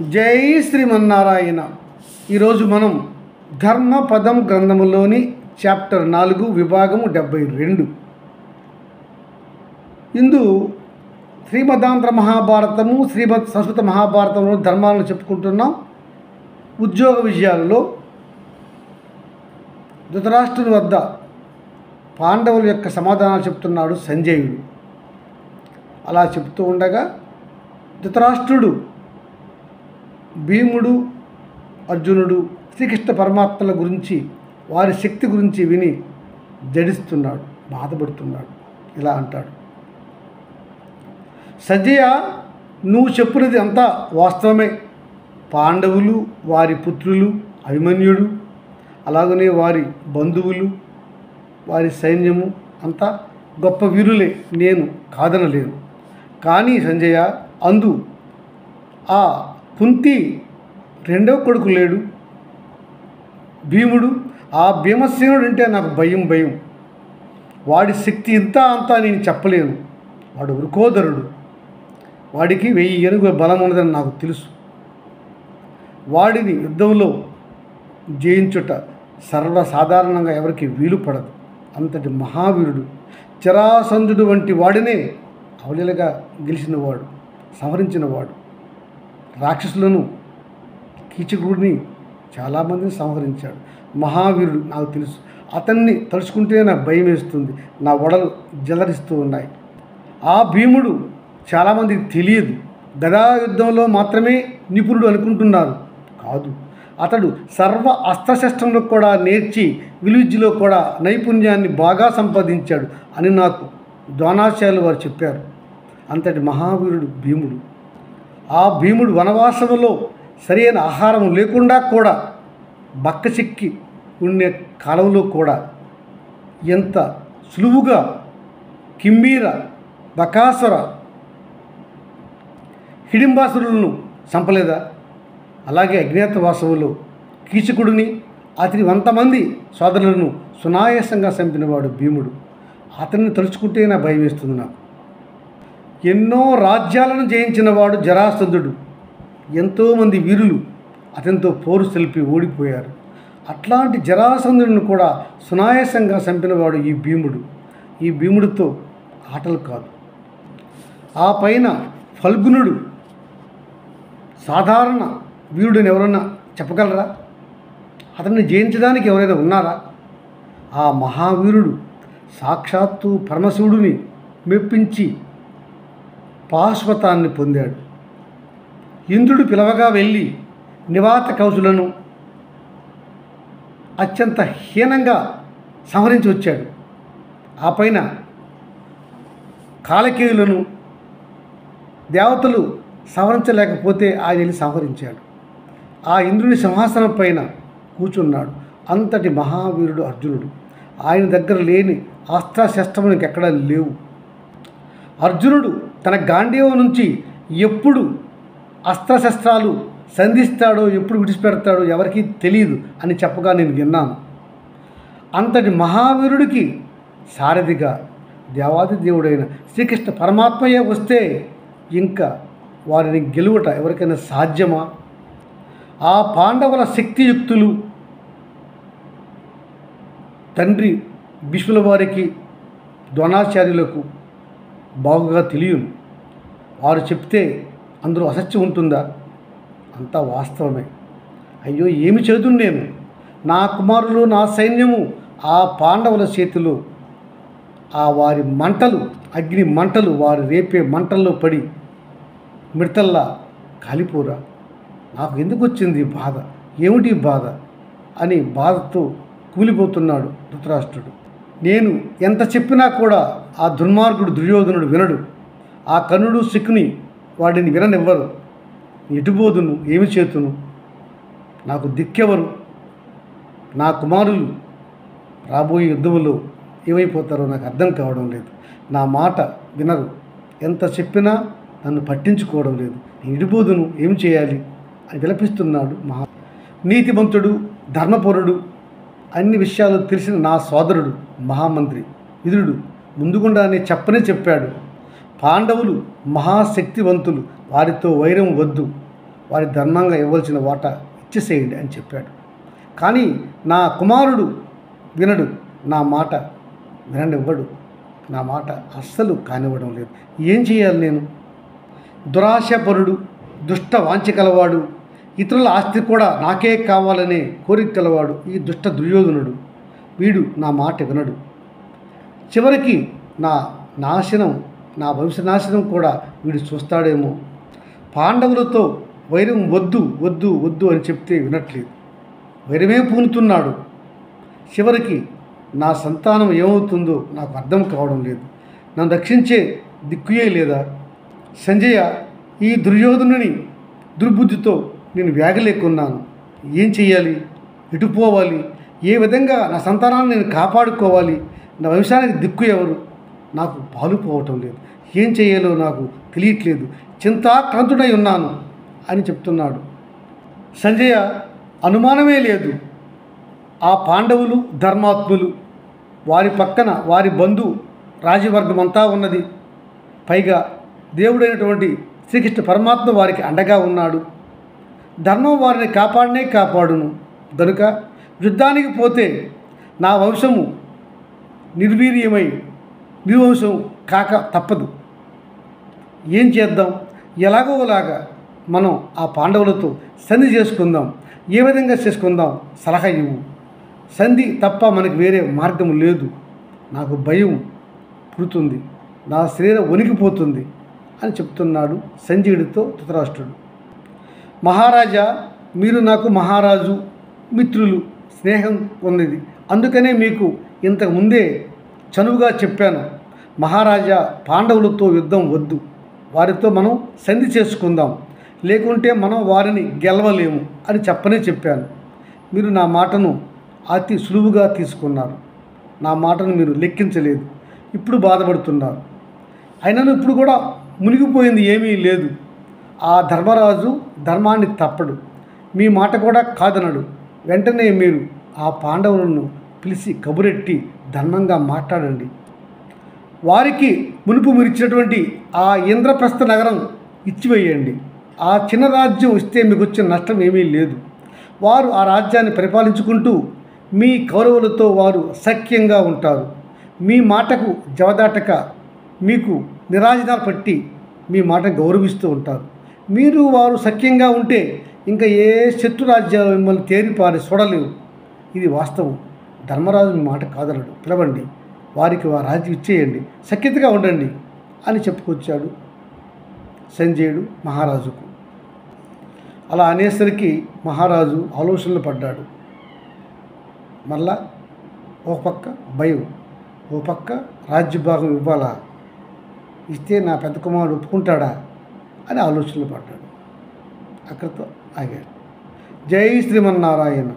జై శ్రీమన్నారాయణ. ఈరోజు మనం ధర్మపదం గ్రంథములోని చాప్టర్ 4 విభాగము 72 ఇందు శ్రీమదాంధ్ర మహాభారతము శ్రీమద్ సంస్కృత మహాభారతంలో ధర్మాలను చెప్పుకుంటున్నాం. ఉద్యోగ విజయాలలో ధృతరాష్ట్రుని వద్ద పాండవుల యొక్క సమాధానాలు చెప్తున్నాడు సంజయుడు. అలా చెప్తూ ఉండగా ధృతరాష్ట్రుడు, భీముడు, అర్జునుడు శ్రీకృష్ణ పరమాత్మల గురించి, వారి శక్తి గురించి విని జడిస్తున్నాడు, బాధపడుతున్నాడు. ఇలా అంటాడు: సంజయ, నువ్వు చెప్పినది అంతా వాస్తవమే. పాండవులు, వారి పుత్రులు, అభిమన్యుడు, అలాగనే వారి బంధువులు, వారి సైన్యము అంతా గొప్ప వీరులే, నేను కాదనలేను. కానీ సంజయ, అందు ఆ కుంతి రెండవ కొడుకు లేడు, భీముడు. ఆ భీమసేనుడు అంటే నాకు భయం. వాడి శక్తి ఇంత అంతా నేను చెప్పలేను. వాడు వృకోదరుడు, వాడికి 1000 ఏనుగుల బలం ఉన్నదని నాకు తెలుసు. వాడిని యుద్ధంలో జయించుట సర్వసాధారణంగా ఎవరికి వీలు పడదు. అంతటి మహావీరుడు, జరాసంధుడు వంటి వాడినే అవలీలగా గెలిచినవాడు, సంహరించినవాడు. రాక్షసులను, కీచకుడిని చాలామందిని సంహరించాడు. మహావీరుడు, నాకు తెలుసు. అతన్ని తలుచుకుంటే నాకు భయం వేస్తుంది, నా ఒడలు జలరిస్తూ ఉన్నాయి. ఆ భీముడు చాలామందికి తెలియదు. గదా యుద్ధంలో మాత్రమే నిపుణుడు అనుకుంటున్నారు. కాదు, అతడు సర్వ అస్త్రశస్త్రంలో కూడా నేర్చి విలువిద్యలో కూడా నైపుణ్యాన్ని బాగా సంపాదించాడు అని నాకు ద్రోణాచార్యులు వారు చెప్పారు. అంతటి మహావీరుడు భీముడు. ఆ భీముడు వనవాసములో సరైన ఆహారం లేకుండా కూడా బక్కచిక్కి ఉండే కాలంలో కూడా ఎంత సులువుగా కింబీర, బకాసుర, హిడింబాసురులను చంపలేదా? అలాగే అజ్ఞాతవాసములో కీచకుడిని, అతని 100 మంది సోదరులను సునాయాసంగా చంపినవాడు భీముడు. అతన్ని తలుచుకుంటే నా భయం వేస్తుంది నాకు. ఎన్నో రాజ్యాలను జయించినవాడు జరాసంధుడు. ఎంతోమంది వీరులు అతనితో పోరు సెలిపి ఓడిపోయారు. అట్లాంటి జరాసంధుడిని కూడా సునాయాసంగా చంపినవాడు ఈ భీముడు. ఈ భీముడితో ఆటలు కాదు. ఆ పైన ఫల్గునుడు సాధారణ వీరుడిని ఎవరన్నా చెప్పగలరా? అతన్ని జయించడానికి ఎవరైనా ఉన్నారా? ఆ మహావీరుడు సాక్షాత్తు పరమశివుడిని మెప్పించి పాశుపతాన్ని పొందాడు. ఇంద్రుడు పిలవగా వెళ్ళి నివాత కౌశులను అత్యంత హీనంగా సంహరించి వచ్చాడు. ఆ పైన కాలకేయులను దేవతలు సంహరించలేకపోతే ఆయన వెళ్ళి సంహరించాడు. ఆ ఇంద్రుని సింహాసనం పైన కూర్చున్నాడు. అంతటి మహావీరుడు అర్జునుడు. ఆయన దగ్గర లేని అస్త్రశస్త్రములు ఇంకెక్కడా లేవు. అర్జునుడు తన గాంధీవం నుంచి ఎప్పుడు అస్త్రశస్త్రాలు సంధిస్తాడో, ఎప్పుడు విడిచిపెడతాడో ఎవరికీ తెలియదు అని చెప్పగా నేను విన్నాను. అంతటి మహావీరుడికి సారథిగా దేవాది దేవుడైన శ్రీకృష్ణ పరమాత్మయే వస్తే ఇంకా వారిని గెలువట ఎవరికైనా సాధ్యమా? ఆ పాండవుల శక్తియుక్తులు తండ్రి భీష్ముల వారికి, ద్రోణాచార్యులకు బాగుగా తెలియను. వారు చెప్తే అందులో అసత్యం ఉంటుందా? అంతా వాస్తవమే. అయ్యో, ఏమి చేదును నేను? నా కుమారులు, నా సైన్యము ఆ పాండవుల చేతిలో ఆ వారి మంటలు, అగ్ని మంటలు, వారు రేపే మంటల్లో పడి మిడతల్లా కాలిపోరా? నాకు ఎందుకు వచ్చింది బాధ? ఏమిటి బాధ అని బాధతో కూలిపోతున్నాడు ధృతరాష్ట్రుడు. నేను ఎంత చెప్పినా కూడా ఆ దుర్మార్గుడు దుర్యోధనుడు వినడు. ఆ కర్ణుడు, శకుని వాడిని విననివ్వరు. ఎటుబోదును, ఏమి చేతును? నాకు దిక్కెవరు? నా కుమారులు రాబోయే యుద్ధంలో ఏమైపోతారో నాకు అర్థం కావడం లేదు. నా మాట వినరు. ఎంత చెప్పినా నన్ను పట్టించుకోవడం లేదు. ఎటుబోదును, ఏమి చేయాలి అని విలపిస్తున్నాడు నీతిమంతుడు, ధర్మపరుడు, అన్ని విషయాలు తెలిసిన నా సోదరుడు మహామంత్రి విదురుడు ముందుగుండానే చెప్పాడు. పాండవులు మహాశక్తివంతులు, వారితో వైరం వద్దు. వారి ధర్మంగా ఇవ్వాల్సిన వాటా ఇచ్చేసేయండి అని చెప్పాడు. కానీ నా కుమారుడు వినడు, నా మాట విననివ్వడు, నా మాట అస్సలు కానివ్వడం లేదు. ఏం చేయాలి నేను? దురాశపరుడు, దుష్ట వాంఛ కలవాడు, ఇతరుల ఆస్తి కూడా నాకే కావాలనే కోరిక కలవాడు ఈ దుష్ట దుర్యోధనుడు. వీడు నా మాట వినడు. చివరికి నా నాశనం, నా వంశనాశనం కూడా వీడు చూస్తాడేమో. పాండవులతో వైరం వద్దు వద్దు వద్దు అని చెప్తే వినట్లేదు, వైరమే పూనుతున్నాడు. చివరికి నా సంతానం ఏమవుతుందో నాకు అర్థం కావడం లేదు. నన్ను రక్షించే దిక్కుయే లేదా? సంజయ, ఈ దుర్యోధనుని దుర్బుద్ధితో నేను వేగలేకున్నాను. ఏం చెయ్యాలి? ఎటు పోవాలి? ఏ విధంగా నా సంతానాన్ని నేను కాపాడుకోవాలి? నా వంశానికి దిక్కు ఎవరు? నాకు పాలుపోవటం లేదు. ఏం చేయాలో నాకు తెలియట్లేదు. చింతాక్రాంతుడై ఉన్నాను అని చెప్తున్నాడు. సంజయ, అనుమానమే లేదు, ఆ పాండవులు ధర్మాత్ములు, వారి పక్కన వారి బంధు రాజవర్గం అంతా ఉన్నది. పైగా దేవుడైనటువంటి శ్రీకృష్ణ పరమాత్మ వారికి అండగా ఉన్నాడు. ధర్మం వారిని కాపాడనే కాపాడును. కనుక యుద్ధానికి పోతే నా వంశము నిర్వీర్యమై నిర్వంశం కాక తప్పదు. ఏం చేద్దాం? ఎలాగోలాగా మనం ఆ పాండవులతో సంధి చేసుకుందాం. ఏ విధంగా చేసుకుందాం? సలహా ఇవ్వు. సంధి తప్ప మనకి వేరే మార్గం లేదు. నాకు భయం పుడుతుంది, నా శరీరం వణికిపోతుంది అని చెప్తున్నాడు సంజయుడితో ధృతరాష్ట్రుడు. మహారాజా, మీరు నాకు మహారాజు, మిత్రులు, స్నేహం ఉన్నది. అందుకనే మీకు ఇంతకు ముందే చనువుగా చెప్పాను, మహారాజా, పాండవులతో యుద్ధం వద్దు, వారితో మనం సంధి చేసుకుందాం, లేకుంటే మనం వారిని గెలవలేము అని చెప్పాను. మీరు నా మాటను అతి సులువుగా తీసుకున్నారు. నా మాటను మీరు లెక్కించలేదు. ఇప్పుడు బాధపడుతున్నారు. అయినను ఇప్పుడు కూడా మునిగిపోయింది ఏమీ లేదు. ఆ ధర్మరాజు ధర్మాన్ని తప్పడు, మీ మాట కూడా కాదనడు. వెంటనే మీరు ఆ పాండవులను పిలిచి కబురెట్టి ధర్మంగా మాట్లాడండి. వారికి మునుపు మీరు ఇచ్చినటువంటి ఆ ఇంద్రప్రస్థ నగరం ఇచ్చివేయండి. ఆ చిన్న రాజ్యం ఇస్తే మీకు వచ్చిన నష్టం ఏమీ లేదు. వారు ఆ రాజ్యాన్ని పరిపాలించుకుంటూ మీ కౌరవులతో వారు సఖ్యంగా ఉంటారు. మీ మాటకు జవదాటక మీకు నిరాజనాలు పట్టి మీ మాట గౌరవిస్తూ ఉంటారు. మీరు వారు సఖ్యంగా ఉంటే ఇంకా ఏ శత్రు రాజ్యాలు మిమ్మల్ని తేరిపారి చూడలేవు. ఇది వాస్తవం. ధర్మరాజు మీ మాట కాదనడు. పిలవండి, వారికి వారి రాజ్యం ఇచ్చేయండి, సఖ్యతగా ఉండండి అని చెప్పుకొచ్చాడు సంజయుడు మహారాజుకు. అలా అనేసరికి మహారాజు ఆలోచనలు పడ్డాడు. మళ్ళా ఒక పక్క భయం, ఓ పక్క రాజ్యభాగం ఇవ్వాలా, ఇస్తే నా పెద్ద కుమారుడు ఒప్పుకుంటాడా అని ఆలోచనలు పడ్డాడు. అక్కడితో ఆగాడు. జై శ్రీమన్నారాయణ.